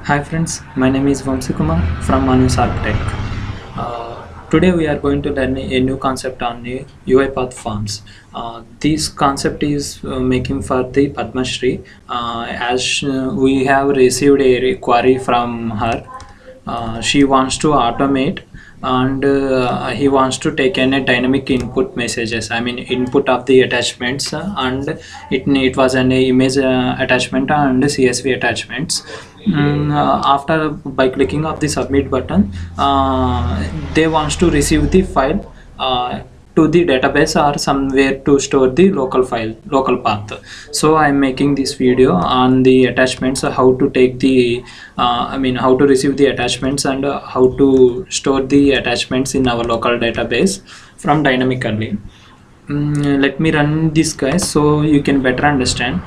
Hi friends, my name is Vamsi Kumar from Manus Architect. Today we are going to learn a new concept on the UiPath forms. This concept is making for the Padma Shri as we have received a query from her. She wants to automate and he wants to take in a dynamic input messages, I mean input of the attachments, and it was an image attachment and CSV attachments. After by clicking of the submit button, they wants to receive the file to the database or somewhere to store the local path. So I'm making this video on the attachments, how to take the how to receive the attachments and how to store the attachments in our local database from dynamically. Let me run this, guys, so you can better understand.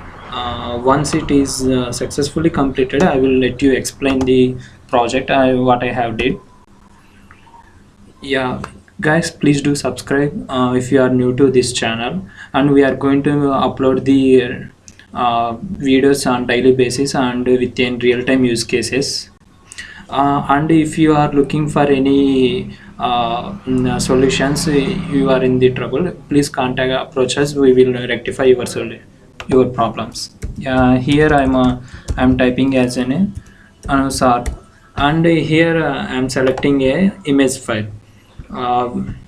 Once it is successfully completed, I will let you explain the project what I have did. Yeah, guys, please do subscribe if you are new to this channel, and we are going to upload the videos on daily basis and within real-time use cases. And if you are looking for any solutions, you are in the trouble, please contact approach us. We will rectify your problems. Yeah, here I'm typing as an Anusar, and here I'm selecting a image file. um,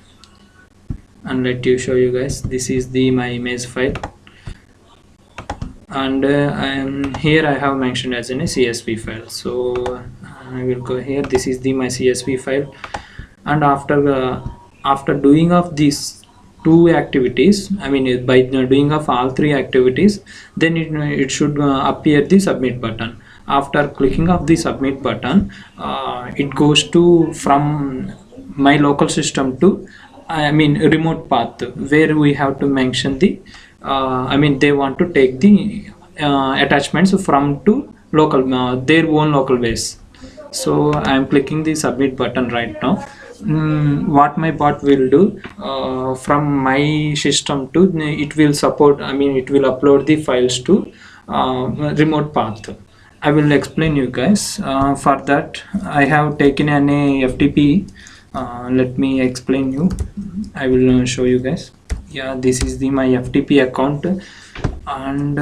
and let you show you guys, this is the my image file, and here I have mentioned as in a CSV file. So I will go here, this is the my CSV file, and after doing of these two activities, I mean by doing of all three activities, then it should appear the submit button. After clicking of the submit button, it goes to from my local system to, I mean remote path, where we have to mention the I mean they want to take the attachments from to local their own local base. So I'm clicking the submit button right now. What my bot will do, from my system to it will support, I mean it will upload the files to remote path. I will explain you guys. For that I have taken an FTP. Let me explain you. I will show you guys. Yeah, this is the my FTP account, and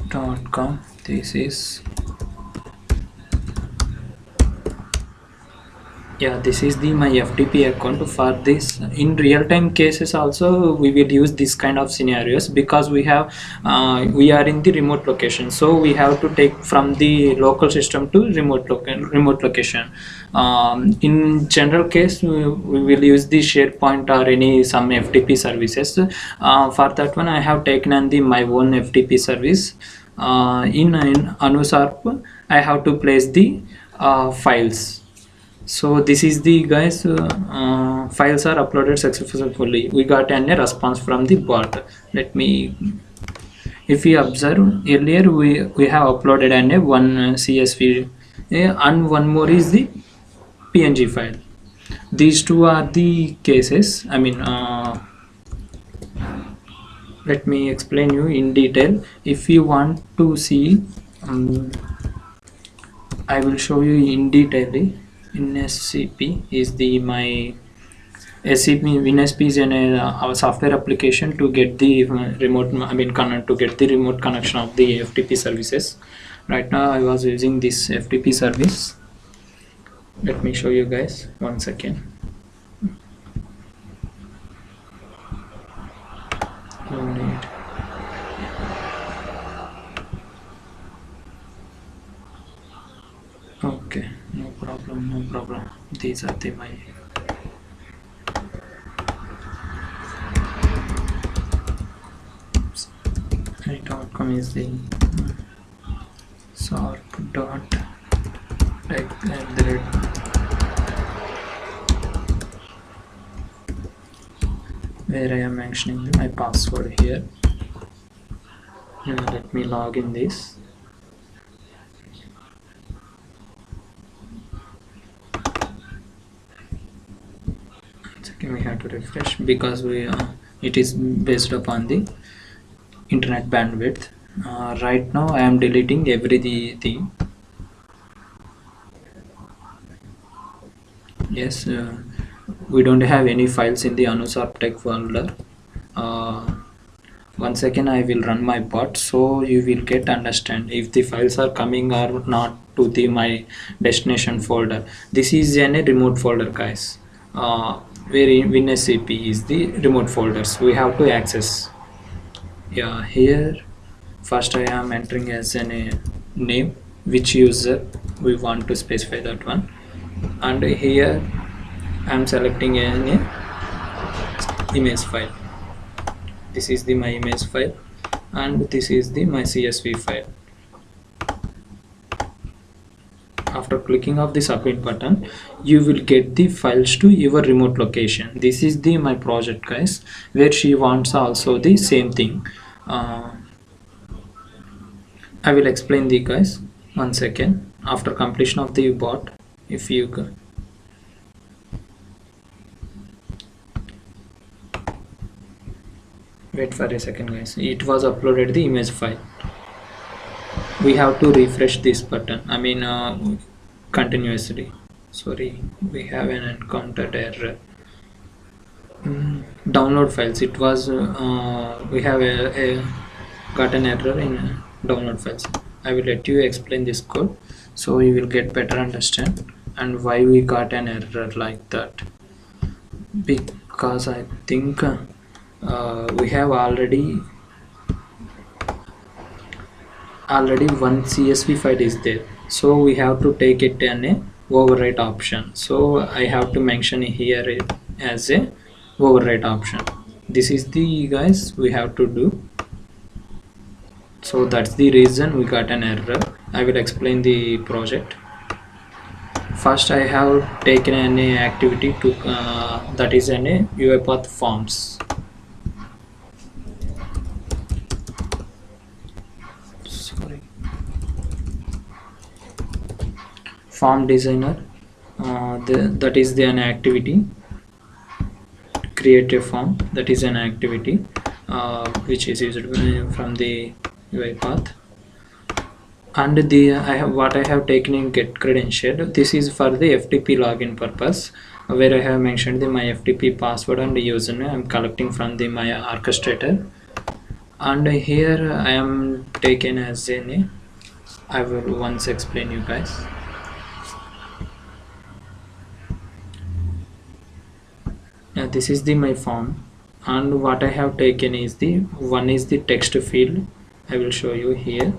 red.com. This is, yeah, this is the my FTP account. For this in real-time cases also we will use this kind of scenarios, because we are in the remote location, so we have to take from the local system to remote location. In general case, we will use the SharePoint or any some FTP services. For that one I have taken on the my own FTP service. In Anusarp I have to place the files. So this is the, guys, files are uploaded successfully. We got a response from the bot. Let me, if we observe earlier, we have uploaded one CSV, and one more is the PNG file. These two are the cases, I mean let me explain you in detail. If you want to see, I will show you in detail. In SCP is the my SCP, WinSP is our software application to get the remote, I mean to get the remote connection of the FTP services. Right now I was using this FTP service. Let me show you guys, 1 second. No need. Okay, no problem. These are the my .com is the sarp dot tech at the rate. Where I am mentioning my password here. Let me log in this. we have to refresh because it is based upon the internet bandwidth. Right now I am deleting everything. Yes, we don't have any files in the AnuSharpTech folder. Once again I will run my bot, so you will get understand if the files are coming or not to the my destination folder. This is a remote folder, guys, where WinSCP is the remote folders we have to access. Yeah, here first I am entering as a name, which user we want to specify, that one, and here I am selecting an image file. This is the my image file and this is the my CSV file. After clicking of the submit button, you will get the files to your remote location. This is the my project, guys, where she wants also the same thing. I will explain the guys one second. After completion of the bot, if you go, wait for a second, guys, it was uploaded the image file. We have to refresh this button, I mean continuously. Sorry, we have an encountered error. Download files, it was we have got an error in download files. I will let you explain this code so you will get better understand and why we got an error like that. Because I think we have already one CSV file is there, so we have to take it in a overwrite option. So I have to mention here as a overwrite option. This is the guys we have to do. So that's the reason we got an error. I will explain the project. First I have taken an activity to that is an UiPath forms. Sorry, form designer, that is an activity. Create a form, that is an activity which is used from the UiPath. And the what I have taken in get credential, this is for the FTP login purpose, where I have mentioned my FTP password and username I am collecting from the my orchestrator. And here I am taken as a, I will once explain you guys. This is the my form, and what I have taken is the one is the text field. I will show you here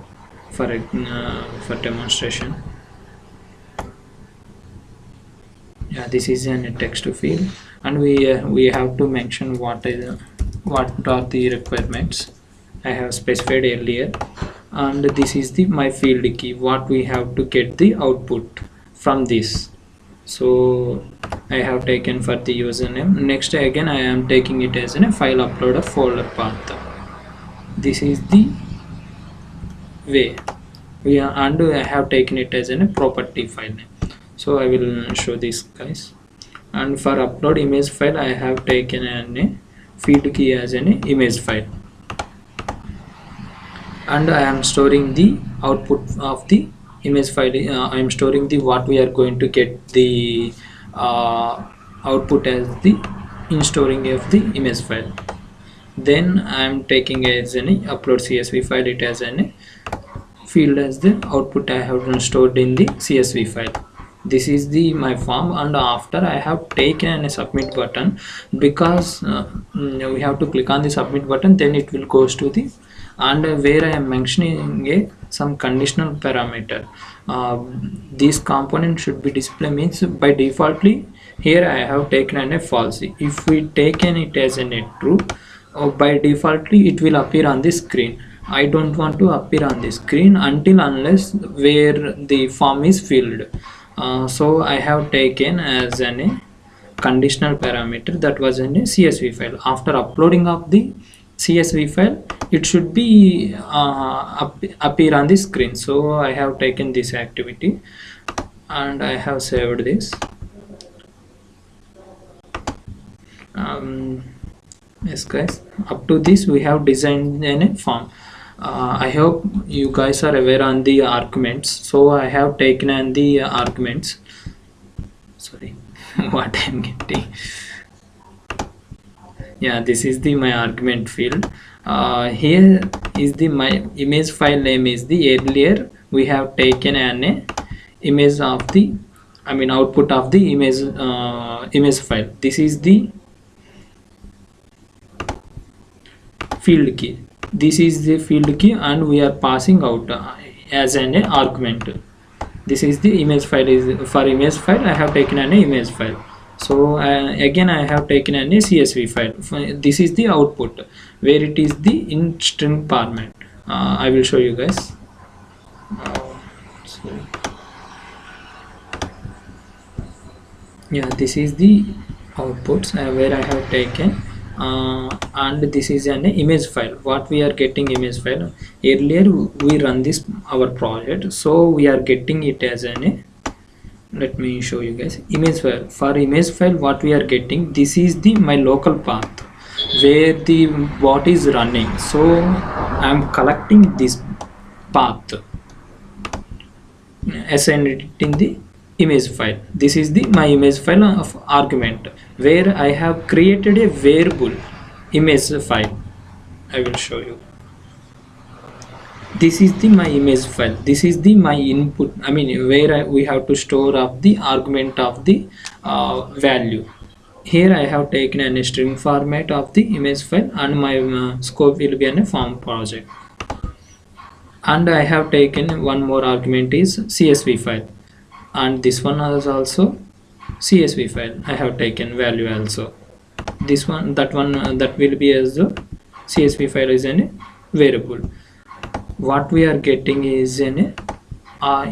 for demonstration. Yeah, this is a text field, and we have to mention what are the requirements I have specified earlier. And this is the my field key, what we have to get the output from this. So I have taken for the username. Next again I am taking it as a file uploader folder path. This is the way and I have taken it as a property file name. So I will show this, guys. And for upload image file, I have taken a field key as an image file, and I am storing the output of the image file. I am storing the what we are going to get the output as the in storing of the image file. Then I am taking as an upload CSV file, it as an field as the output I have stored in the CSV file. This is the my form, and after I have taken a submit button, because we have to click on the submit button, then it will goes to the, and where I am mentioning some conditional parameter. This component should be display, means by defaultly here I have taken a false. If we taken it as a true, by defaultly it will appear on the screen. I don't want to appear on the screen until unless where the form is filled. So I have taken as a conditional parameter that was in a CSV file. After uploading of the CSV file, it should be appear on the screen. So I have taken this activity and I have saved this. Yes guys, up to this we have designed a form. I hope you guys are aware on the arguments, so I have taken on the arguments. Sorry, what I'm getting. Yeah, this is the my argument field. Here is the my image file name is the earlier we have taken an image of the, I mean output of the image file. This is the field key. This is the field key and we are passing out as an argument. This is the image file. Is for image file I have taken an image file. So again I have taken an CSV file. This is the output where it is the in string format. I will show you guys. Yeah, this is the outputs where I have taken and this is an image file. What we are getting image file, earlier we run this our project, so we are getting it as an, let me show you guys, image file. For image file what we are getting, this is the my local path where the bot is running, so I am collecting this path, assign it in the image file. This is the my image file of argument where I have created a variable image file. I will show you. This is the my image file. This is the my input, I mean where we have to store up the argument of the value. Here I have taken a string format of the image file and my scope will be a form project. And I have taken one more argument is CSV file, and this one is also CSV file. I have taken value also. This one, that one, that will be as the CSV file is a variable. What we are getting is an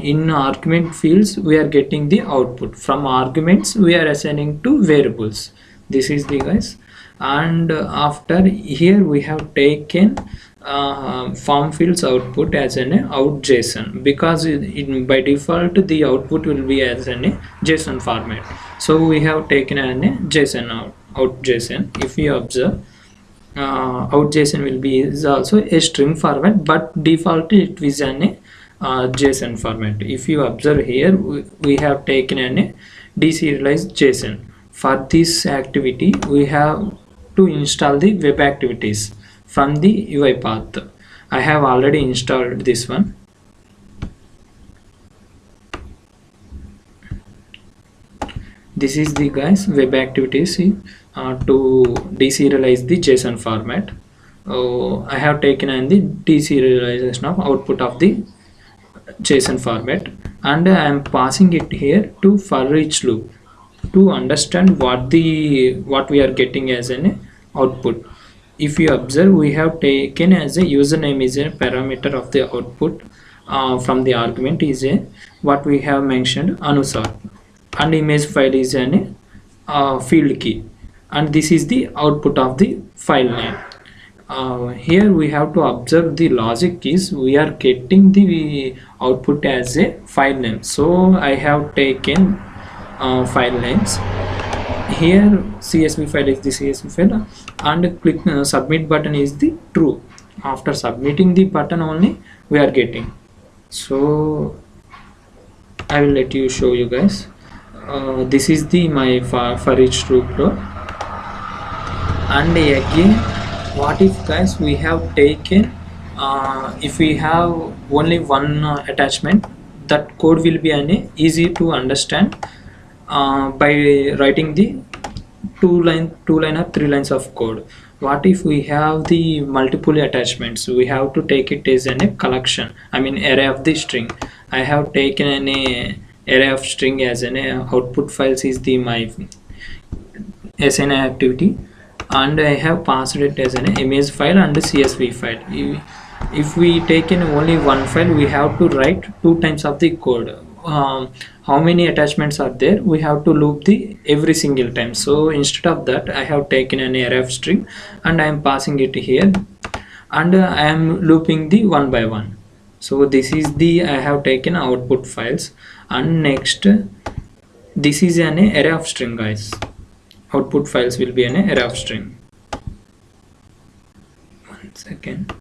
in argument fields we are getting the output. From arguments we are assigning to variables. This is the guys. And after here we have taken form fields output as an out JSON, because by default the output will be as an JSON format. So we have taken an JSON out JSON. If you observe, out JSON will be is also a string format, but default it is an JSON format. If you observe here, we have taken an deserialized JSON. For this activity we have to install the web activities from the UiPath. I have already installed this one. This is the guys web activities to deserialize the JSON format. I have taken in the deserialization of output of the JSON format, and I am passing it here to for each loop to understand what we are getting as an output. If you observe, we have taken as a username is a parameter of the output. From the argument is a what we have mentioned Anusar, and image file is an field key, and this is the output of the file name. Here we have to observe the logic is we are getting the output as a file name, so I have taken file names. Here CSV file is the CSV file, and click submit button is the true. After submitting the button only we are getting. So I will let you show you guys. This is the my for each loop flow. And again, what if guys we have taken if we have only one attachment, that code will be easy to understand by writing the two line or 3 lines of code. What if we have the multiple attachments? We have to take it as a collection, I mean array of the string. I have taken an array of string as an output files is the my SNI activity, and I have passed it as an image file and a CSV file. If we take in only one file, we have to write 2 times of the code. How many attachments are there? We have to loop the every single time. So instead of that, I have taken an array of string and I am passing it here, and I am looping the one by one. So this is the I have taken output files, and next this is an array of string guys. output files will be an array of string. One second.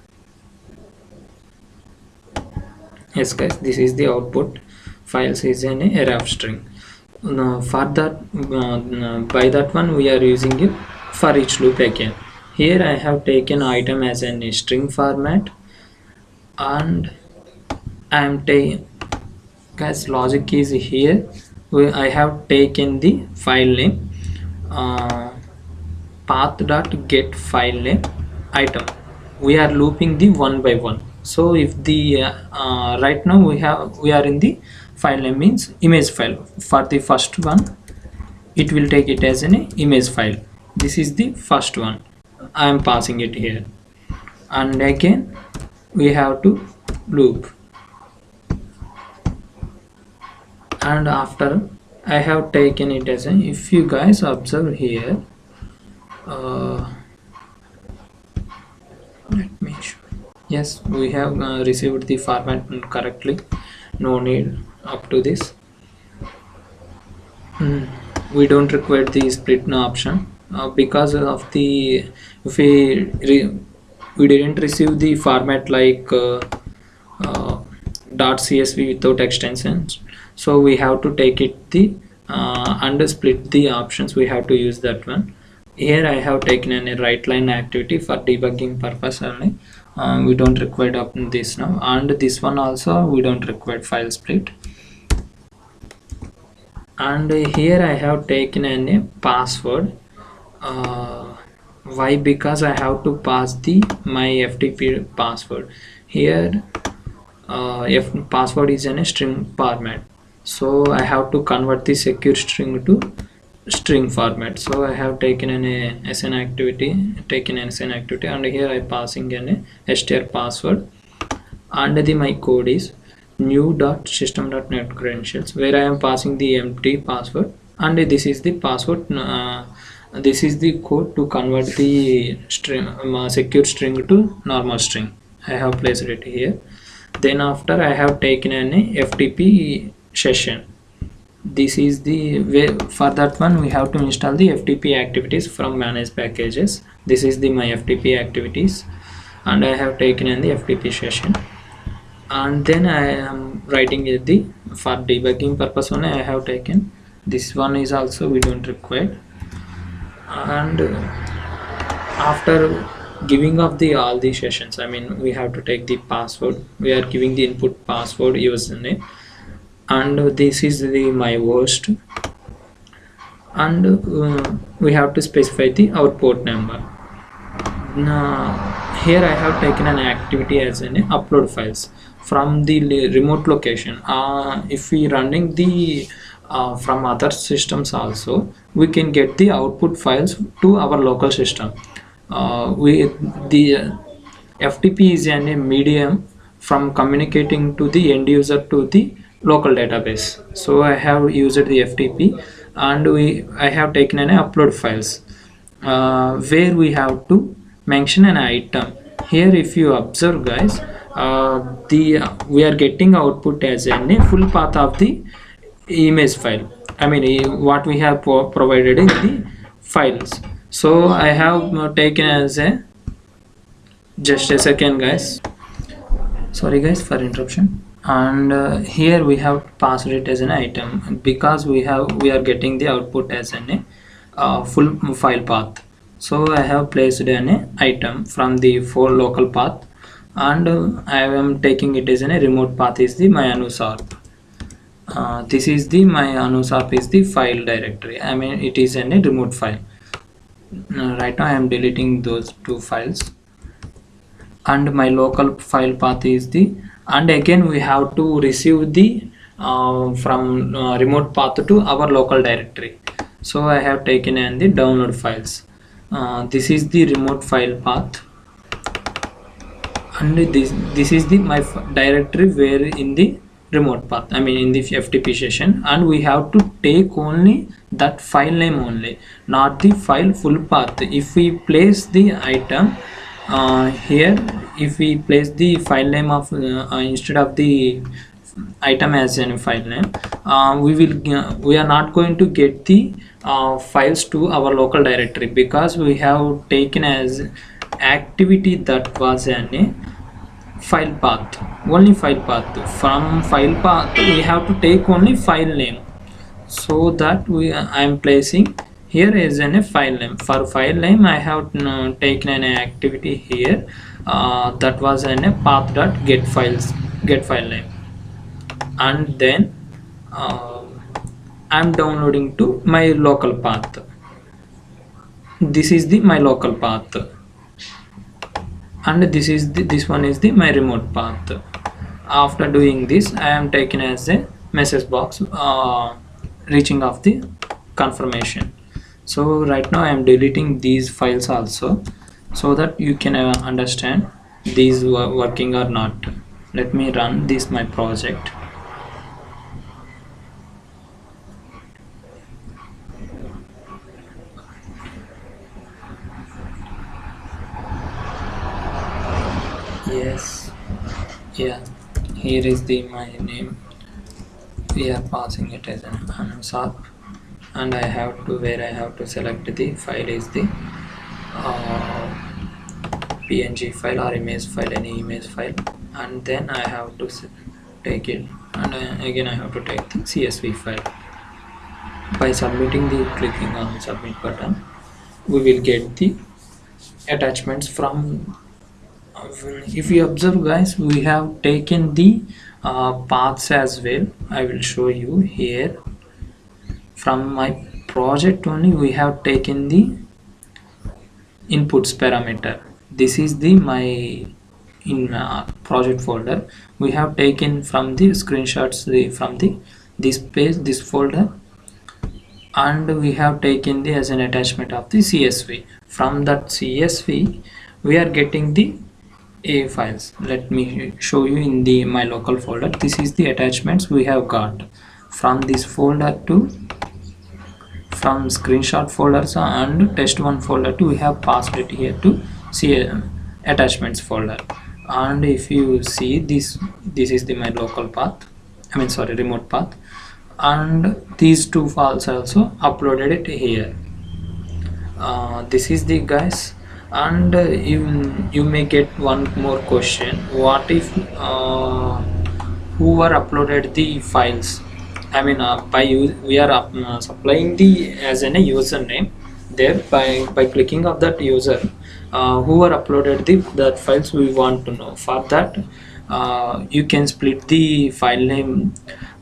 Yes guys, this is the output files is an array of string. For that by that one we are using it for each loop again. Here I have taken item as a string format, and I am taking, guys, logic is here. I have taken the file name path dot get file name item. We are looping the one by one. So if the right now we are in the file name means image file. For the first one it will take it as an image file. This is the first one. I am passing it here, and again we have to loop, and after I have taken it as a, if you guys observe here, let me show. Yes, we have received the format correctly, no need up to this. We don't require the split option because of the, if we didn't receive the format like .csv without extensions, so we have to take it the and split the options. We have to use that one. Here I have taken a write line activity for debugging purpose only. We don't require this now, and this one also we don't require file split. And here I have taken a password. Why? Because I have to pass the my FTP password. Here password is in a string format, so I have to convert the secure string to string format. So I have taken an SN activity, and here I passing an str password, and my code is new.system.net credentials, where I am passing the empty password, and this is the password. This is the code to convert the string secure string to normal string. I have placed it here. Then after I have taken an FTP session. This is the way. For that one we have to install the FTP activities from manage packages. This is the my FTP activities, and I have taken in the FTP session, and then I am writing it the for debugging purpose only. I have taken this one is also we don't require. And after giving of the all the sessions, I mean we have to take the password. We are giving the input password username, and this is the my host, and we have to specify the output number. Now here I have taken an activity as an upload files from the remote location. If we running the from other systems also, we can get the output files to our local system. The FTP is a medium from communicating to the end user to the local database. So I have used the FTP, and I have taken an upload files where we have to mention an item. Here if you observe guys, we are getting output as a full path of the image file. I mean what we have provided in the files. So I have taken as a, just a second guys, sorry guys for interruption. And here we have passed it as an item because we are getting the output as an full file path. So I have placed an item from the for local path, and I am taking it as a remote path is the my anusarp. This is the my anusarp is the file directory. I mean it is a remote file. Right now I am deleting those two files, and my local file path is the, and again we have to receive the from remote path to our local directory. So I have taken in the download files. This is the remote file path, and this is the my directory where in the remote path, I mean in the FTP session, and we have to take only that file name only, not the file full path. If we place the item here, if we place the file name of instead of the item as a file name, we are not going to get the files to our local directory, because we have taken as activity that was a file path, only file path. From file path we have to take only file name, so that I am placing here is in a file name. For file name I have taken an activity here, that was in a path dot get files, get file name, and then I'm downloading to my local path. This is the my local path, and this one is the my remote path. After doing this, I am taken as a message box reaching of the confirmation. So right now I am deleting these files also, so that you can understand these working or not. Let me run this my project. Yes, yeah, here is the my name. We are passing it as an Anusap, and I have to, where I have to select the file is the PNG file or image file, any image file, and then I have to take it, and again I have to take the CSV file. By submitting the clicking on submit button, we will get the attachments from. If you observe guys, we have taken the paths as well. I will show you here. From my project only we have taken the inputs parameter. This is the my in project folder. We have taken from the screenshots from the this page, this folder, and we have taken the as an attachment of the CSV. From that CSV we are getting the A files. Let me show you in the my local folder. This is the attachments we have got from this folder to, from screenshot folders and test1 folder to, we have passed it here to see attachments folder. And if you see this is the my local path, I mean sorry, remote path, and these two files also uploaded it here. This is the guys. And you may get one more question: what if whoever uploaded the files, I mean we are supplying the as a username there. By clicking of that user, whoever uploaded that files, we want to know. For that you can split the file name,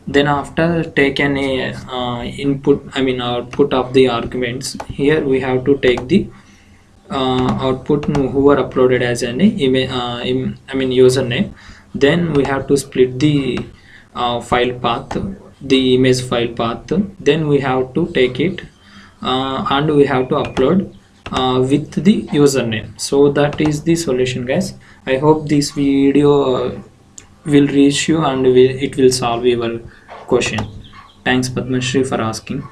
then after take an input, I mean output of the arguments. Here we have to take the output who are uploaded as an image, I mean username. Then we have to split the file path, the image file path. Then we have to take it and we have to upload with the username. So that is the solution guys. I hope this video will reach you and it will solve your question. Thanks Padmashri for asking.